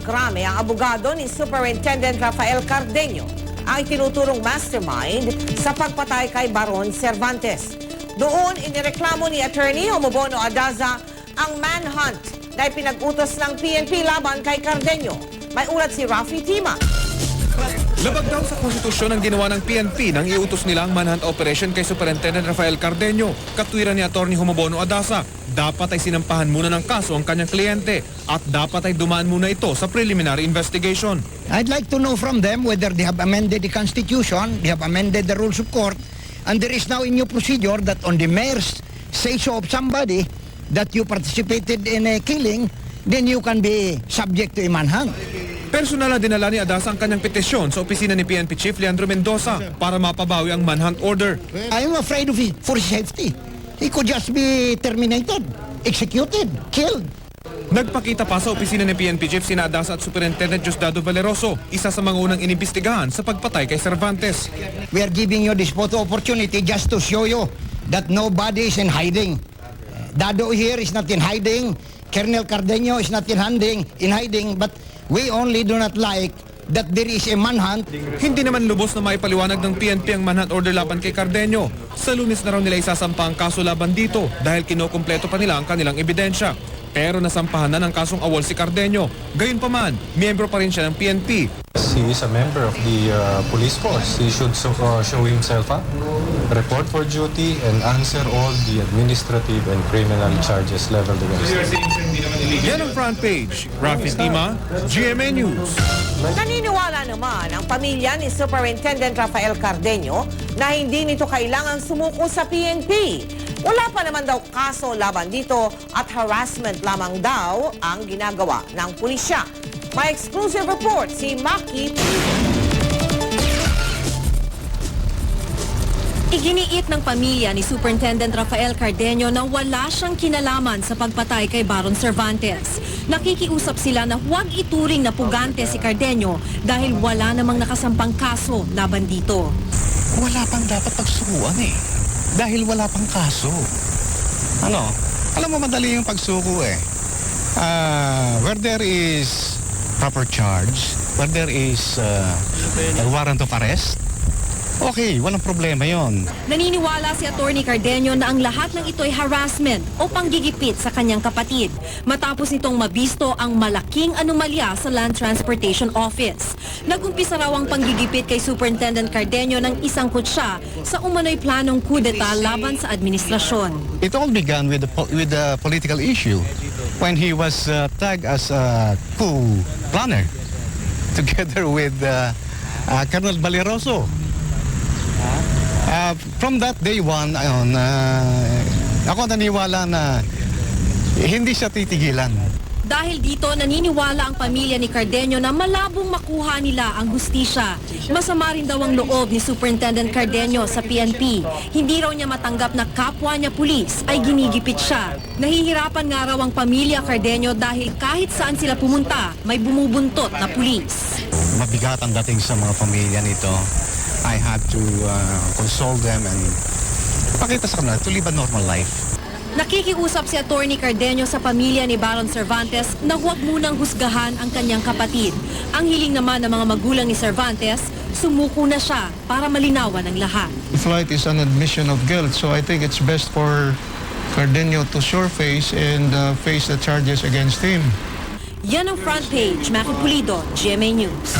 krame ang abogado ni Superintendent Rafael Cardeño, ang itinuturong mastermind sa pagpatay kay Baron Cervantes. Doon, inireklamo ni Attorney Homobono Adaza ang manhunt na ipinag-utos ng PNP laban kay Cardeño. May ulat si Rafi Tima. Labag daw sa konstitusyon ang ginawa ng PNP nang iutos nila ang manhunt operation kay Superintendent Rafael Cardeño. Katwiran ni Atty. Homobono Adaza, dapat ay sinampahan muna ng kaso ang kanyang kliyente at dapat ay dumaan muna ito sa preliminary investigation. I'd like to know from them whether they have amended the Constitution, they have amended the rules of court, and there is now a new procedure that on the mayor's say-so of somebody that you participated in a killing, then you can be subject to a manhunt. Personal na dinala ni Adaza ang kanyang petisyon sa opisina ni PNP Chief Leandro Mendoza para mapabawi ang manhunt order. I'm afraid of it for his safety. He could just be terminated, executed, killed. Nagpakita pa sa opisina ni PNP Chief sina Adaza at Superintendent Diosdado Valeroso, isa sa mga unang inimbestigahan sa pagpatay kay Cervantes. We are giving you this photo opportunity just to show you that nobody is in hiding. Dado here is not in hiding. Colonel Cardeño is not in hiding, but we only do not like that there is a manhunt. Hindi naman lubos na maipaliwanag ng PNP ang manhunt order laban kay Cardeño. Sa Lunes na raw nila isasampa ang kaso laban dito dahil kinukumpleto pa nila ang kanilang ebidensya. Pero nasampahan na ng kasong awol si Cardeño. Gayunpaman, miyembro pa rin siya ng PNP. He is a member of the police force. He should show himself up, report for duty, and answer all the administrative and criminal charges leveled against him. Yan ang front page. Rafi Tima, GMA News. Naniniwala naman ang pamilya ni Superintendent Rafael Cardeño na hindi nito kailangang sumuko sa PNP. Wala pa naman daw kaso laban dito at harassment lamang daw ang ginagawa ng pulisya. May exclusive report si Maki. Iginiit ng pamilya ni Superintendent Rafael Cardeño na wala siyang kinalaman sa pagpatay kay Baron Cervantes. Nakikiusap sila na huwag ituring na pugante si Cardeño dahil wala namang nakasampang kaso laban dito. Wala pang dapat pagsukuan eh. Dahil wala pang kaso. Ano? Alam mo madali yung pagsuko eh. Where there is proper charge, where there is a warrant of arrest, okay, walang problema yon. Naniniwala si Atty. Cardeño na ang lahat ng ito ay harassment o panggigipit sa kanyang kapatid matapos nitong mabisto ang malaking anomalya sa Land Transportation Office. Nagumpisa raw ang panggigipit kay Superintendent Cardeño ng isang kutsa sa umano'y planong kudeta laban sa administrasyon. It all began with the political issue when he was tagged as a coup planner together with Colonel Valeroso. From that day one, ako naniwala na hindi siya titigilan. Dahil dito, naniniwala ang pamilya ni Cardeño na malabong makuha nila ang hustisya. Masama rin daw ang loob ni Superintendent Cardeño sa PNP. Hindi raw niya matanggap na kapwa niya pulis ay ginigipit siya. Nahihirapan nga raw ang pamilya Cardeño dahil kahit saan sila pumunta, may bumubuntot na pulis. Mabigat ang dating sa mga pamilya nito. I had to console them and pakita sa kanila to live a normal life. Nakikiusap si Atty. Cardeño sa pamilya ni Baron Cervantes na huwag munang husgahan ang kanyang kapatid. Ang hiling naman ng mga magulang ni Cervantes, sumuko na siya para malinawan ang lahat. Flight is an admission of guilt, so I think it's best for Cardeño to surface and face the charges against him. Yan ang front page. Maki Pulido, GMA News.